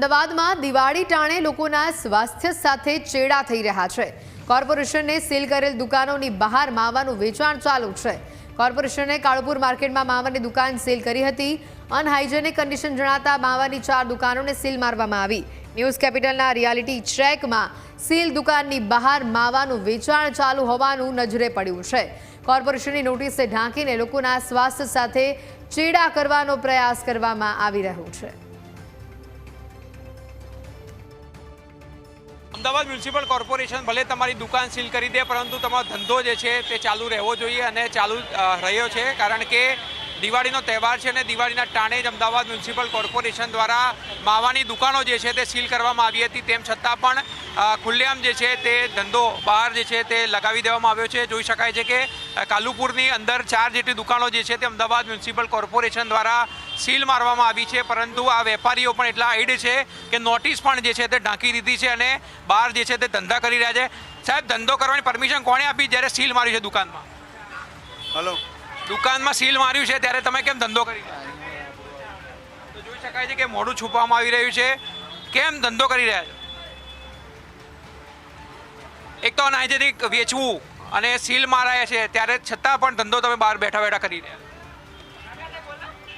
અમદાવાદમાં દિવાળી ટાણે લોકોના સ્વાસ્થ્ય સાથે ચેડા થઈ રહ્યા છે। કોર્પોરેશને સીલ કરેલ દુકાનોની બહાર માવાનું વેચાણ ચાલુ છે। કોર્પોરેશને કાળુપુર માર્કેટમાં માવાની દુકાન સીલ કરી હતી। અનહાઇજેનિક કન્ડિશન જણાતા માવાની 4 દુકાનોને સીલ મારવામાં આવી। ન્યૂઝ કેપિટલના રિયાલિટી ચેકમાં સીલ દુકાનની બહાર માવાનું વેચાણ ચાલુ હોવાનું નજરે પડ્યું છે। કોર્પોરેશનની નોટિસે ઢાંકીને લોકોના સ્વાસ્થ્ય સાથે ચેડા કરવાનો પ્રયાસ કરવામાં આવી રહ્યો છે। અમદાવાદ મ્યુનિસિપલ કોર્પોરેશન ભલે તમારી દુકાન સીલ કરી દે, પરંતુ તમારો ધંધો જે છે તે ચાલુ રહેવો જોઈએ અને ચાલુ રહ્યો છે, કારણ કે દિવાળીનો તહેવાર છે અને દિવાળીના ટાણે જ અમદાવાદ મ્યુનિસિપલ કોર્પોરેશન દ્વારા માવાની દુકાનો જે છે તે સીલ કરવામાં આવી હતી। તેમ છતાં પણ ખુલ્લેઆમ જે છે તે ધંધો બહાર જે છે તે લગાવી દેવામાં આવ્યો છે। જોઈ શકાય છે કે કાલુપુરની અંદર 4 જેટલી દુકાનો જે છે તે અમદાવાદ મ્યુનિસિપલ કોર્પોરેશન દ્વારા સીલ મારવામાં આવી છે, પરંતુ આ વેપારીઓ પણ એટલા આઈડ છે કે નોટિસ પણ જે છે તે ઢાંકી દીધી છે અને બહાર જે છે તે ધંધા કરી રહ્યા છે। સાહેબ, ધંધો કરવાની પરમિશન કોણે આપી જ્યારે સીલ માર્યું છે દુકાનમાં? હલો, દુકાનમાં સીલ માર્યું છે ત્યારે તમે કેમ ધંધો કરી રહ્યા છો? તો જોઈ શકાય છે કે મોઢું છુપાવવામાં આવી રહ્યું છે। કેમ ધંધો કરી રહ્યા છો? એક તો અનહાઇજેનિક વેચવું અને સીલ મારાય છે ત્યારે છતાં પણ ધંધો તમે બહાર બેઠા બેઠા કરી રહ્યા છો।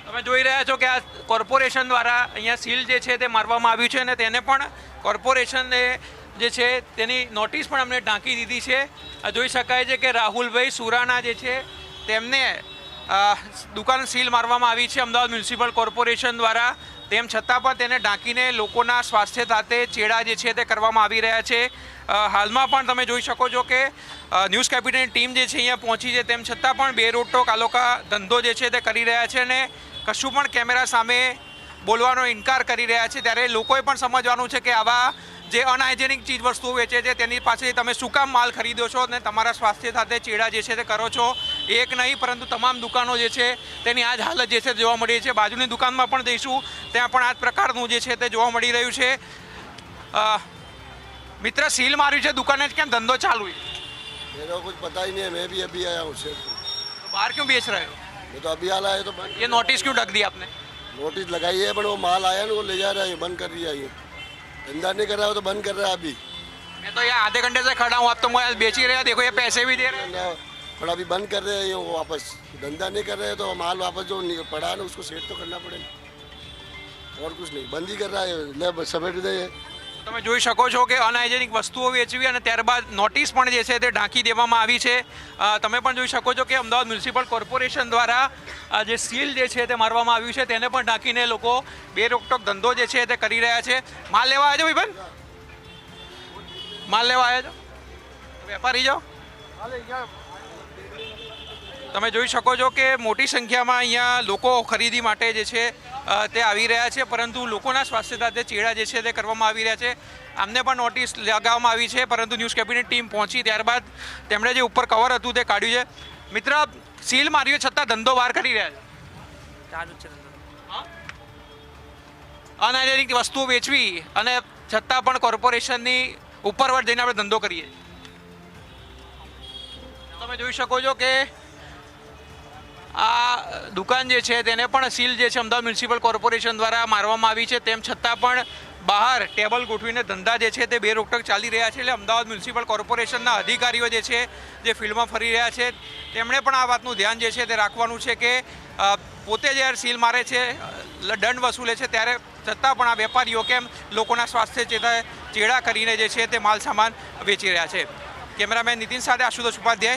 તમે જોઈ રહ્યા છો કે આ કોર્પોરેશન દ્વારા અહીંયા સીલ જે છે તે મારવામાં આવ્યું છે અને તેને પણ કોર્પોરેશને જે છે તેની નોટિસ પણ અમને ઢાંકી દીધી છે। જોઈ શકાય છે કે રાહુલભાઈ સુરાણા જે છે તેમને દુકાન સીલ મારવામાં આવી છે અમદાવાદ મ્યુનિસિપલ કોર્પોરેશન દ્વારા। તેમ છતાં પણ તેને ઢાંકીને લોકોના સ્વાસ્થ્ય સાથે ચેડા જે છે તે કરવામાં આવી રહ્યા છે। હાલમાં પણ તમે જોઈ શકો છો કે ન્યૂઝ કેપિટલની ટીમ જે છે અહીંયા પહોંચી છે, તેમ છતાં પણ બેરોકટોક આ લોકો ધંધો જે છે તે કરી રહ્યા છે અને કશું પણ કેમેરા સામે બોલવાનો ઇનકાર કરી રહ્યા છે। ત્યારે લોકોએ પણ સમજવાનું છે કે આવા જે અનહાઇજેનિક ચીજ વસ્તુઓ વેચે છે તેની પાસેથી તમે શું કામ માલ ખરીદો છો અને તમારા સ્વાસ્થ્ય સાથે ચેડા જે છે તે કરો છો। એક નહીં પરંતુ તમામ દુકાનો જે છે તેની આ જ હાલત જે છે જોવા મળી છે। બાજુની દુકાનમાં પણ જઈશું, ત્યાં પણ આ જ પ્રકારનું જે છે તે જોવા મળી રહ્યું છે। मित्र, सील मारी है दुकान क्या धंधो चालू है? मेरे को कुछ पता ही नहीं है, मैं भी अभी आया हूँ। तो बाहर क्यों बेच रहे हो? मैं तो अभी आया है तो ये नोटिस क्यों ढक दिया आपने? नोटिस लगाई है, पर वो माल आया ना वो ले जा रहा है, बंद कर दिया। ये धंधा नहीं कर रहा है तो बंद कर रहा है अभी। मैं तो यहाँ आधे घंटे से खड़ा हूँ, आप तो मोबाइल बेच ही रहे हैं। देखो ये पैसे भी दे रहे हैं, पर अभी बंद कर रहे हैं ये वापस। धंधा नहीं कर रहे हैं तो माल वापस जो पड़ा है ना उसको सेट तो करना पड़ेगा, और कुछ नहीं। बंद ही कर रहा है, ले समेट दे। તમે જોઈ શકો છો કે અનહાઇજેનિક વસ્તુઓ વેચવી અને ત્યારબાદ નોટિસ પણ જે છે તે ઢાંકી દેવામાં આવી છે। તમે પણ જોઈ શકો છો કે અમદાવાદ મ્યુનિસિપલ કોર્પોરેશન દ્વારા જે સીલ જે છે તે મારવામાં આવ્યું છે તેને પણ ઢાંકીને લોકો બેરોકટોક ધંધો જે છે તે કરી રહ્યા છે। માલ લેવા આવ્યા છો ભાઈ? માલ લેવા આવ્યા છો? વેપારી જાઓ। તમે જોઈ શકો છો કે મોટી સંખ્યામાં અહીંયા લોકો ખરીદી માટે જે છે તે આવી રહ્યા છે, પરંતુ લોકોના સ્વાસ્થ્ય સાથે ચેડા જે છે તે કરવામાં આવી રહ્યા છે। આમને પણ નોટિસ લગાવવામાં આવી છે, પરંતુ ન્યૂઝ કેબિનેટ ટીમ પહોંચી ત્યારબાદ તેમણે જે ઉપર કવર હતું તે કાઢ્યું છે। મિત્ર, સીલ માર્યો છતાં ધંધો બહાર કરી રહ્યા છે? અનહાઇજેનિક વસ્તુઓ વેચવી અને છતાં પણ કોર્પોરેશનની ઉપરવટ જઈને આપણે ધંધો કરીએ। તમે જોઈ શકો છો કે આ દુકાન જે છે તેને પણ સીલ જે છે અમદાવાદ મ્યુનિસિપલ કોર્પોરેશન દ્વારા મારવામાં આવી છે। તેમ છતાં પણ બહાર ટેબલ ગોઠવીને ધંધા જે છે તે બેરોકટોક ચાલી રહ્યા છે। એટલે અમદાવાદ મ્યુનિસિપલ કોર્પોરેશનના અધિકારીઓ જે છે જે ફિલ્ડમાં ફરી રહ્યા છે તેમણે પણ આ વાતનું ધ્યાન જે છે તે રાખવાનું છે કે પોતે જ્યારે સીલ મારે છે, દંડ વસૂલે છે, ત્યારે છતાં પણ આ વેપારીઓ કેમ લોકોના સ્વાસ્થ્ય ચેડા કરીને જે છે તે માલ સામાન વેચી રહ્યા છે। કેમેરામેન નીતિન સાથે આશુતોષ ઉપાધ્યાય,